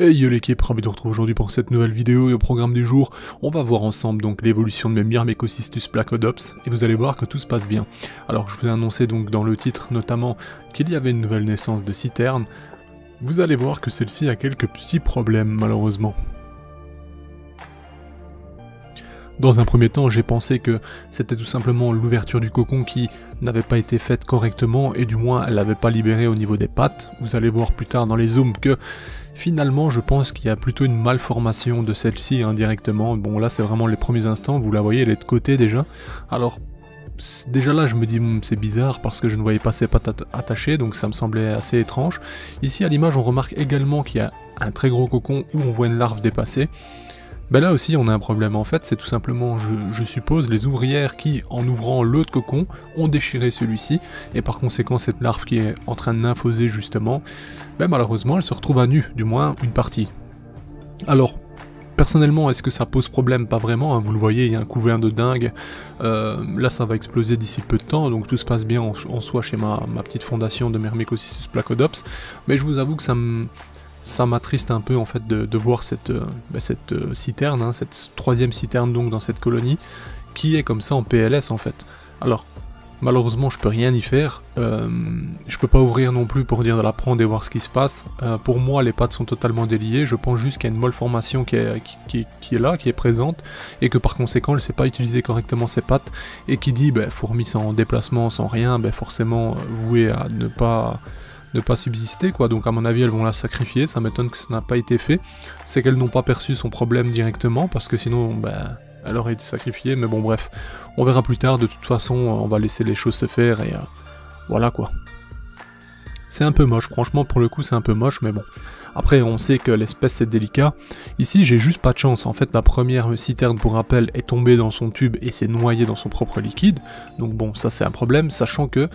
Hey yo l'équipe, ravi de vous retrouver aujourd'hui pour cette nouvelle vidéo et au programme du jour, on va voir ensemble donc l'évolution de mes Myrmecocystus placodops et vous allez voir que tout se passe bien. Alors je vous ai annoncé donc dans le titre notamment qu'il y avait une nouvelle naissance de citerne, vous allez voir que celle-ci a quelques petits problèmes malheureusement. Dans un premier temps, j'ai pensé que c'était tout simplement l'ouverture du cocon qui n'avait pas été faite correctement et du moins elle n'avait pas libéré au niveau des pattes. Vous allez voir plus tard dans les zooms que finalement je pense qu'il y a plutôt une malformation de celle-ci indirectement. Bon là c'est vraiment les premiers instants, vous la voyez elle est de côté déjà. Alors déjà là je me dis c'est bizarre parce que je ne voyais pas ses pattes attachées donc ça me semblait assez étrange. Ici à l'image on remarque également qu'il y a un très gros cocon où on voit une larve dépassée. Ben là aussi on a un problème en fait, c'est tout simplement, je suppose, les ouvrières qui, en ouvrant l'autre cocon, ont déchiré celui-ci, et par conséquent cette larve qui est en train de nymphoser justement, ben malheureusement elle se retrouve à nu, du moins une partie. Alors, personnellement, est-ce que ça pose problème? Pas vraiment, hein, vous le voyez, il y a un couvert de dingue, là ça va exploser d'ici peu de temps, donc tout se passe bien en soi chez ma petite fondation de Myrmecocystus placodops, mais je vous avoue que ça m'attriste un peu en fait de voir cette citerne, hein, cette troisième citerne donc dans cette colonie, qui est comme ça en PLS en fait. Alors, malheureusement je peux rien y faire, je peux pas ouvrir non plus pour dire de la prendre et voir ce qui se passe. Pour moi les pattes sont totalement déliées, je pense juste qu'il y a une malformation qui est là, qui est présente, et que par conséquent elle sait pas utiliser correctement ses pattes, et qui dit fourmi sans déplacement, sans rien, forcément voué à ne pas subsister quoi, donc à mon avis elles vont la sacrifier, ça m'étonne que ça n'a pas été fait, c'est qu'elles n'ont pas perçu son problème directement, parce que sinon elle aurait été sacrifiée, mais bon bref, on verra plus tard, de toute façon on va laisser les choses se faire et voilà quoi. C'est un peu moche, franchement pour le coup c'est un peu moche, mais bon. Après on sait que l'espèce c'est délicat, ici j'ai juste pas de chance, en fait la première citerne pour rappel est tombée dans son tube et s'est noyée dans son propre liquide, donc bon ça c'est un problème, sachant que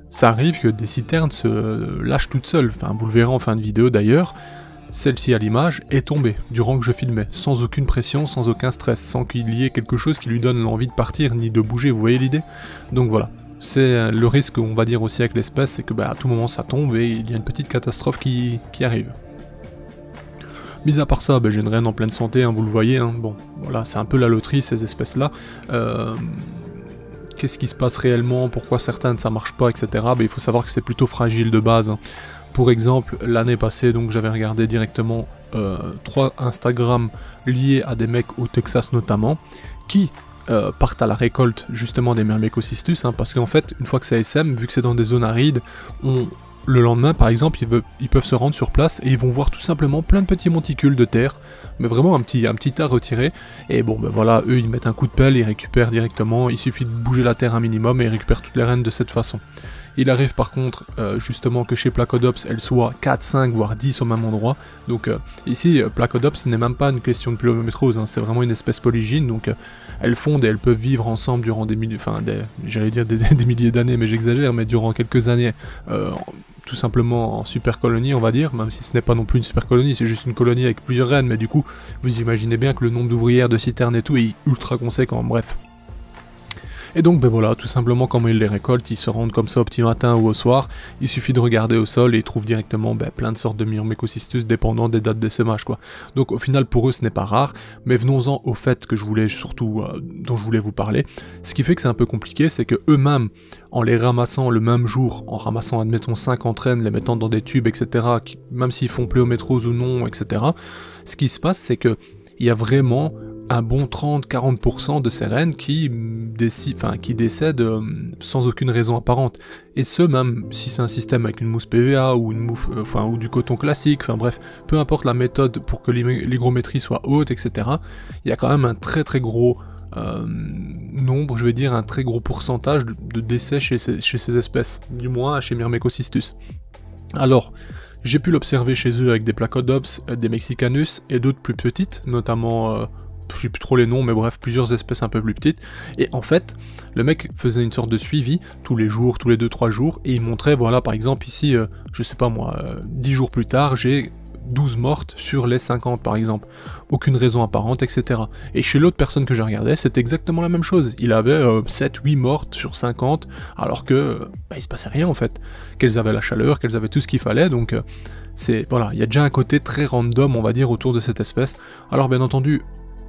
ça arrive que des citernes se lâchent toutes seules, enfin vous le verrez en fin de vidéo d'ailleurs, celle-ci à l'image est tombée durant que je filmais, sans aucune pression, sans aucun stress, sans qu'il y ait quelque chose qui lui donne l'envie de partir ni de bouger, vous voyez l'idée? Donc voilà, c'est le risque on va dire aussi avec l'espèce, c'est que à tout moment ça tombe et il y a une petite catastrophe qui arrive. Mis à part ça, j'ai une reine en pleine santé, hein, vous le voyez, hein. Bon voilà c'est un peu la loterie ces espèces là. Qu'est-ce qui se passe réellement, pourquoi certaines ça marche pas, etc. Il faut savoir que c'est plutôt fragile de base. Hein. Pour exemple, l'année passée, donc j'avais regardé directement 3 Instagram liés à des mecs au Texas notamment, qui partent à la récolte justement des Myrmecocystus, hein, parce qu'en fait, une fois que c'est SM, vu que c'est dans des zones arides, le lendemain, par exemple, ils peuvent se rendre sur place et ils vont voir tout simplement plein de petits monticules de terre, mais vraiment un petit tas retiré, et bon voilà, eux ils mettent un coup de pelle, ils récupèrent directement, il suffit de bouger la terre un minimum et ils récupèrent toutes les rennes de cette façon. Il arrive par contre justement que chez Placodops elles soient 4, 5 voire 10 au même endroit, donc ici Placodops n'est même pas une question de pluviométrose, hein, c'est vraiment une espèce polygyne, donc elles fondent et elles peuvent vivre ensemble durant des milliers, j'allais dire des milliers d'années, mais j'exagère, mais durant quelques années, tout simplement en super colonie on va dire, même si ce n'est pas non plus une super colonie, c'est juste une colonie avec plusieurs reines, mais du coup vous imaginez bien que le nombre d'ouvrières de citernes et tout est ultra conséquent, bref. Et donc voilà, tout simplement comment ils les récoltent, ils se rendent comme ça au petit matin ou au soir, il suffit de regarder au sol et ils trouvent directement plein de sortes de Myrmecocystus dépendant des dates d'essaimage quoi. Donc au final pour eux ce n'est pas rare, mais venons-en au fait que je voulais surtout, dont je voulais vous parler. Ce qui fait que c'est un peu compliqué, c'est que eux-mêmes, en les ramassant le même jour, en ramassant admettons 50 rennes, les mettant dans des tubes etc, même s'ils font pléométrose ou non etc, ce qui se passe c'est que il y a vraiment un bon 30-40% de ces rennes qui décèdent sans aucune raison apparente. Et ce même si c'est un système avec une mousse PVA ou une mousse, ou du coton classique, enfin bref, peu importe la méthode pour que l'hygrométrie soit haute, etc. Il y a quand même un très gros nombre, je vais dire un très gros pourcentage de décès chez ces espèces, du moins chez Myrmecocystus. Alors, j'ai pu l'observer chez eux avec des Placodops, des Mexicanus et d'autres plus petites, notamment je sais plus trop les noms, mais bref, plusieurs espèces un peu plus petites, et en fait, le mec faisait une sorte de suivi, tous les jours, tous les 2-3 jours, et il montrait, voilà, par exemple, ici, je sais pas moi, 10 jours plus tard, j'ai 12 mortes sur les 50 par exemple. Aucune raison apparente, etc. Et chez l'autre personne que j'ai regardé, c'était exactement la même chose. Il avait 7-8 mortes sur 50, alors que il se passait rien en fait. Qu'elles avaient la chaleur, qu'elles avaient tout ce qu'il fallait, donc voilà, il y a déjà un côté très random, on va dire, autour de cette espèce. Alors bien entendu,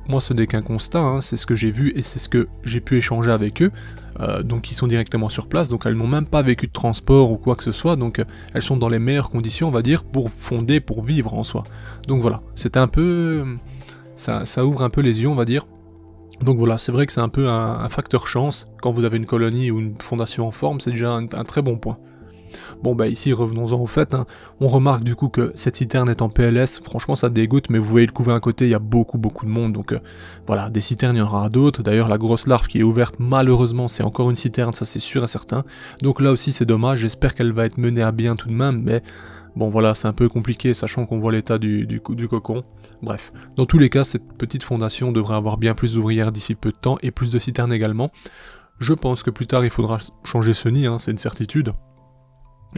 moi ce n'est qu'un constat, hein, c'est ce que j'ai vu et c'est ce que j'ai pu échanger avec eux, donc ils sont directement sur place, donc elles n'ont même pas vécu de transport ou quoi que ce soit, donc elles sont dans les meilleures conditions, on va dire, pour fonder, pour vivre en soi. Donc voilà, c'est un peu... ça ouvre un peu les yeux, on va dire. Donc voilà, c'est vrai que c'est un peu un facteur chance, quand vous avez une colonie ou une fondation en forme, c'est déjà un très bon point. Bon bah ici revenons-en au fait, hein. On remarque du coup que cette citerne est en PLS, franchement ça dégoûte, mais vous voyez le couver à côté, il y a beaucoup de monde, donc voilà, des citernes il y en aura d'autres, d'ailleurs la grosse larve qui est ouverte malheureusement c'est encore une citerne, ça c'est sûr et certain, donc là aussi c'est dommage, j'espère qu'elle va être menée à bien tout de même, mais bon voilà c'est un peu compliqué sachant qu'on voit l'état du cocon, bref. Dans tous les cas cette petite fondation devrait avoir bien plus d'ouvrières d'ici peu de temps et plus de citernes également. Je pense que plus tard il faudra changer ce nid, hein, c'est une certitude.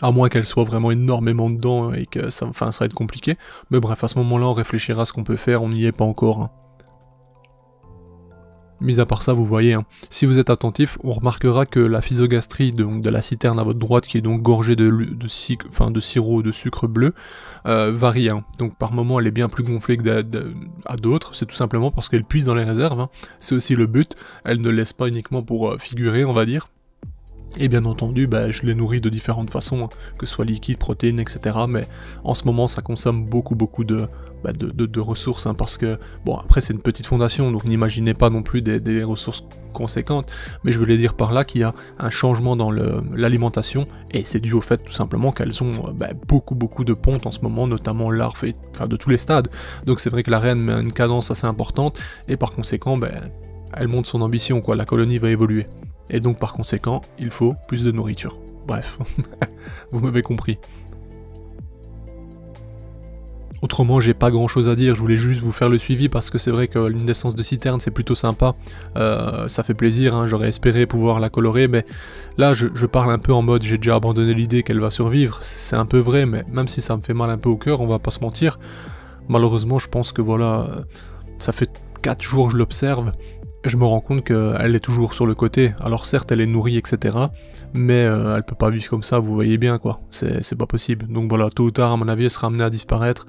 À moins qu'elle soit vraiment énormément dedans et que ça va être compliqué. Mais bref, à ce moment-là, on réfléchira à ce qu'on peut faire, on n'y est pas encore. Hein. Mis à part ça, vous voyez, hein, si vous êtes attentif, on remarquera que la physogastrie donc, de la citerne à votre droite, qui est donc gorgée de sirop de sucre bleu, varie. Hein. Donc par moment, elle est bien plus gonflée que à d'autres, c'est tout simplement parce qu'elle puise dans les réserves. Hein. C'est aussi le but, elle ne laisse pas uniquement pour figurer, on va dire. Et bien entendu, je les nourris de différentes façons, hein, que ce soit liquide, protéines, etc. Mais en ce moment, ça consomme beaucoup de ressources, hein, parce que, bon, après c'est une petite fondation, donc n'imaginez pas non plus des ressources conséquentes, mais je voulais dire par là qu'il y a un changement dans l'alimentation, et c'est dû au fait tout simplement qu'elles ont beaucoup de pontes en ce moment, notamment larves, de tous les stades. Donc c'est vrai que la reine met une cadence assez importante, et par conséquent, elle monte son ambition, quoi, la colonie va évoluer. Et donc par conséquent, il faut plus de nourriture. Bref, vous m'avez compris. Autrement, j'ai pas grand chose à dire, je voulais juste vous faire le suivi parce que c'est vrai que une naissance de citerne c'est plutôt sympa, ça fait plaisir, hein, j'aurais espéré pouvoir la colorer, mais là je parle un peu en mode j'ai déjà abandonné l'idée qu'elle va survivre, c'est un peu vrai, mais même si ça me fait mal un peu au cœur, on va pas se mentir, malheureusement je pense que voilà, ça fait 4 jours que je l'observe, je me rends compte qu'elle est toujours sur le côté, alors certes elle est nourrie etc, mais elle peut pas vivre comme ça, vous voyez bien quoi, c'est pas possible, donc voilà, tôt ou tard à mon avis elle sera amenée à disparaître,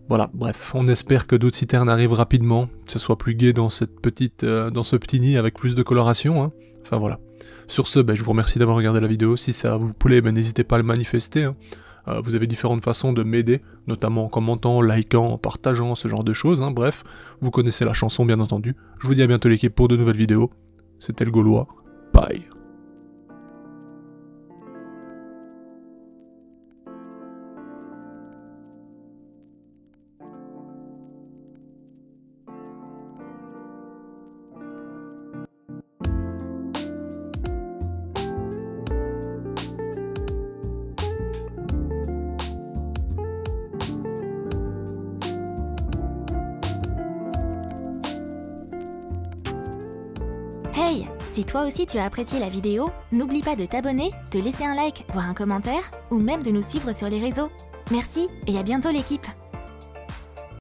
voilà, bref, on espère que d'autres citernes arrivent rapidement, que ce soit plus gai dans ce petit nid avec plus de coloration, hein. Enfin voilà. Sur ce, je vous remercie d'avoir regardé la vidéo, si ça vous plaît, n'hésitez pas à le manifester, hein. Vous avez différentes façons de m'aider, notamment en commentant, likant, en partageant, ce genre de choses, hein. Bref, vous connaissez la chanson bien entendu. Je vous dis à bientôt l'équipe pour de nouvelles vidéos. C'était le Gaulois, bye. Hey, si toi aussi tu as apprécié la vidéo, n'oublie pas de t'abonner, de laisser un like, voire un commentaire, ou même de nous suivre sur les réseaux. Merci et à bientôt l'équipe!